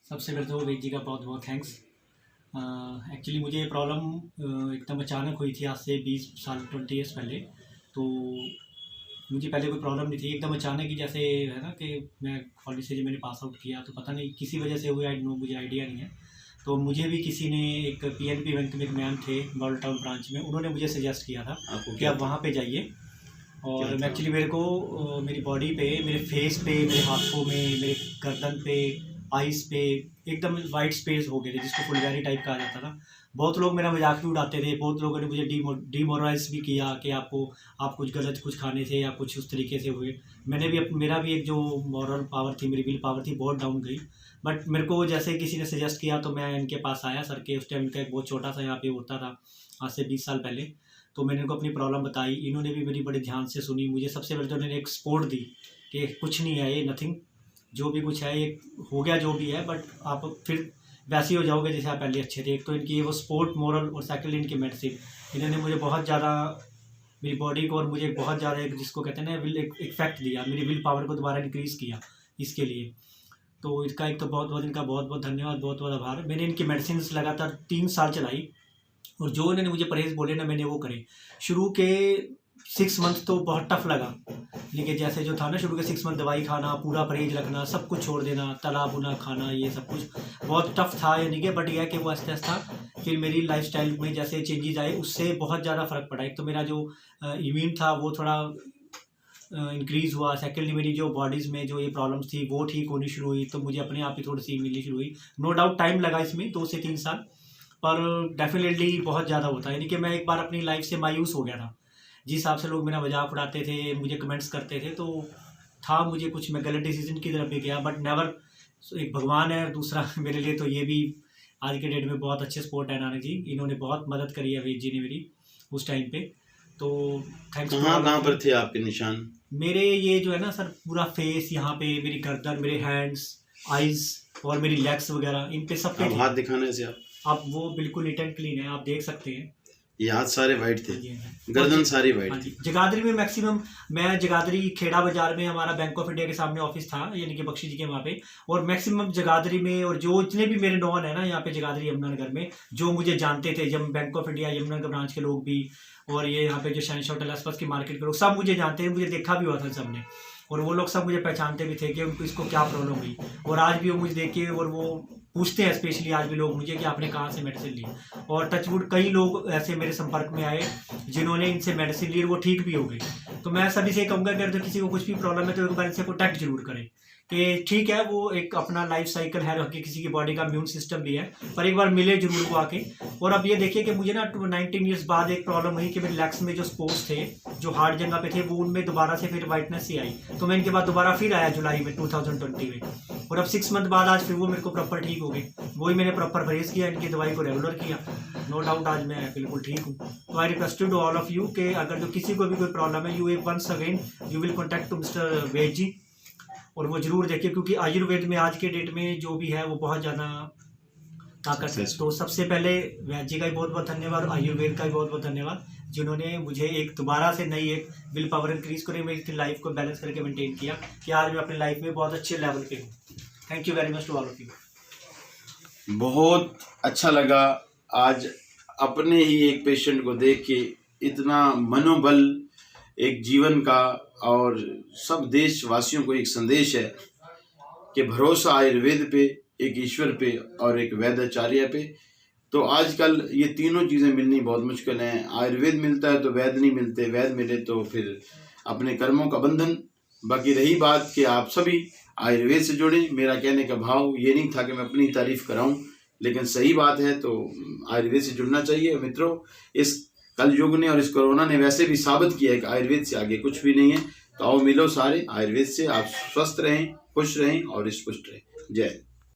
सबसे पहले तो वेद जी का बहुत बहुत थैंक्स। एक्चुअली मुझे ये प्रॉब्लम एकदम अचानक हुई थी, आज से 20 साल 20 ईयर्स पहले। तो मुझे पहले कोई प्रॉब्लम नहीं थी, एकदम अचानक ही जैसे है ना कि मैं कॉलेज से जब मैंने पास आउट किया तो पता नहीं किसी वजह से हुआ, आई नो, मुझे आइडिया नहीं है। तो मुझे भी किसी ने, एक पीएनबी बैंक में एक मैम थे मॉडल टाउन ब्रांच में, उन्होंने मुझे सजेस्ट किया था कि आप वहाँ पे जाइए। और एक्चुअली मेरे को मेरी बॉडी पे, मेरे फेस पे, मेरे हाथों में, मेरे गर्दन पे, आइस पे एकदम वाइट स्पेस हो गए थे, जिसको फुलगैरी टाइप कहा जाता था। बहुत लोग मेरा मजाक भी उड़ाते थे, बहुत लोगों ने मुझे डीमोरलाइज भी किया कि आप कुछ गलत कुछ खाने से या कुछ उस तरीके से हुए। मैंने भी मेरा भी एक जो मॉरल पावर थी, मेरी विल पावर थी, बहुत डाउन गई। बट मेरे को जैसे किसी ने सजेस्ट किया तो मैं इनके पास आया। सर के उस टाइम का एक बहुत छोटा सा यहाँ पे होता था, आज से 20 साल पहले। तो मैंने इनको अपनी प्रॉब्लम बताई, इन्होंने भी मेरी बड़े ध्यान से सुनी। मुझे सबसे पहले तो उन्होंने एक सपोर्ट दी कि कुछ नहीं है, ये नथिंग, जो भी कुछ है ये हो गया जो भी है, बट आप फिर वैसे ही हो जाओगे जैसे आप पहले अच्छे थे। एक तो इनकी वो सपोर्ट मोरल, और सेकंड इनकी मेडिसिन, इन्होंने मुझे बहुत ज़्यादा मेरी बॉडी को और मुझे बहुत ज़्यादा एक जिसको कहते हैं ना विल इफेक्ट दिया, मेरी विल पावर को दोबारा इंक्रीज़ किया इसके लिए। तो इसका एक तो बहुत बहुत इनका बहुत बहुत धन्यवाद, बहुत बहुत आभार। मैंने इनकी मेडिसिन लगातार 3 साल चलाई, और जो इन्होंने मुझे परहेज़ बोले ना, मैंने वो करे। शुरू के 6 मंथ तो बहुत टफ लगा, लेकिन जैसे जो था ना, शुरू के 6 मंथ दवाई खाना, पूरा परहेज रखना, सब कुछ छोड़ देना, तला भुना खाना, ये सब कुछ बहुत टफ था। यानी कि बट यह कि वो आस्ते आस्ते फिर मेरी लाइफस्टाइल में जैसे चेंजेस आए, उससे बहुत ज़्यादा फ़र्क पड़ा। एक तो मेरा जो इम्यून था वो थोड़ा इंक्रीज़ हुआ। सेकेंडली मेरी जो बॉडीज़ में जो ये प्रॉब्लम्स थी वो ठीक होनी शुरू हुई, तो मुझे अपने आप ही थोड़ी सी मिलनी शुरू हुई। नो डाउट टाइम लगा इसमें 2 से 3 साल, पर डेफिनेटली बहुत ज़्यादा होता है। यानी कि मैं एक बार अपनी लाइफ से मायूस हो गया था। जिस हिसाब से लोग मेरा मजाक उड़ाते थे, मुझे कमेंट्स करते थे, तो था मुझे कुछ, मैं गलत डिसीजन की तरफ भी गया, बट नेवर। एक भगवान है, दूसरा मेरे लिए तो ये भी आज के डेट में बहुत अच्छे सपोर्ट है नानक जी, इन्होंने बहुत मदद करी है वेद जी ने मेरी उस टाइम पे। तो थैंक्स। कहाँ पर थे आपके निशान? मेरे ये जो है ना सर, पूरा फेस, यहाँ पे मेरी गर्दन, मेरे हैंड्स, आइज और मेरी लेग्स वगैरह, इन पे सब पे हाथ दिखाने से आप वो बिल्कुल नीट एंड क्लीन है, आप देख सकते हैं। ये हाथ सारे वाइट थे, गर्दन सारी वाइट थी। जगाधरी में मैक्सिमम, मैं जगाधरी खेड़ा बाजार में, हमारा बैंक ऑफ इंडिया के सामने ऑफिस था, यानी कि बख्शी जी के वहाँ पे। और मैक्सिमम जगाधरी में, और जो इतने भी मेरे नॉन है ना यहाँ पे जगाधरी यमुनानगर में, जो मुझे जानते थे, जब bank of India Yamunanagar branch के लोग भी, और ये यहाँ पे जो शहनशाह होटल आसपास की मार्केट के लोग, सब मुझे जानते हैं, मुझे देखा भी हुआ था सबने। और वो लोग सब मुझे पहचानते भी थे कि उनको इसको क्या प्रॉब्लम हुई। और आज भी वो मुझे देख के और वो पूछते हैं, स्पेशली आज भी लोग मुझे कि आपने कहाँ से मेडिसिन ली। और टचवुड कई लोग ऐसे मेरे संपर्क में आए जिन्होंने इनसे मेडिसिन ली और वो ठीक भी हो गए। तो मैं सभी से कहूँगा कि अगर किसी को कुछ भी प्रॉब्लम है तो एक बार इनसे कॉन्टैक्ट जरूर करें, कि ठीक है वो एक अपना लाइफ साइकिल है, किसी की बॉडी का इम्यून सिस्टम भी है, पर एक बार मिले जरूर को आके। और अब ये देखिए कि मुझे ना 19 ईयर्स बाद एक प्रॉब्लम हुई कि मेरे लेग्स में जो स्पोर्ट्स थे, जो हार्ड जगह पे थे, वो उनमें दोबारा से फिर वाइटनेस ही आई। तो मैं इनके बाद दोबारा फिर आया जुलाई में 2020 में, और अब 6 मंथ बाद आज फिर वो मेरे को प्रॉपर ठीक हो गए। वही मैंने प्रॉपर परहेज किया, इनकी दवाई को रेगुलर किया, नो डाउट आज मैं बिल्कुल ठीक हूँ। तो I request to all of you कि अगर जो किसी को भी कोई प्रॉब्लम है, you once again you will contact to mister Ved ji, और वो जरूर देखिए, क्योंकि आयुर्वेद में आज के डेट में जो भी है वो बहुत ज़्यादा ताकत है। तो सबसे पहले वैद्य जी का भी बहुत बहुत धन्यवाद, आयुर्वेद का भी बहुत बहुत धन्यवाद, जिन्होंने मुझे एक दोबारा से नई एक विल पावर इंक्रीज करे, मेरी लाइफ को बैलेंस करके मेंटेन किया, कि आज मैं अपनी लाइफ में बहुत अच्छे लेवल पे हूँ। Thank you very much to all of you. बहुत अच्छा लगा आज अपने ही एक पेशेंट को देख के, इतना मनोबल एक जीवन का, और सब देशवासियों को एक संदेश है कि भरोसा आयुर्वेद पे, एक ईश्वर पे और एक वैद्याचार्य पे। तो आजकल ये तीनों चीज़ें मिलनी बहुत मुश्किल हैं। आयुर्वेद मिलता है तो वैद्य नहीं मिलते, वैद्य मिले तो फिर अपने कर्मों का बंधन। बाकी रही बात कि आप सभी आयुर्वेद से जुड़े, मेरा कहने का भाव ये नहीं था कि मैं अपनी तारीफ कराऊं, लेकिन सही बात है तो आयुर्वेद से जुड़ना चाहिए। मित्रों, इस कल युग ने और इस कोरोना ने वैसे भी साबित किया है कि आयुर्वेद से आगे कुछ भी नहीं है। तो आओ मिलो सारे आयुर्वेद से, आप स्वस्थ रहें, खुश रहें और स्पुष्ट रहें। जय हिंद।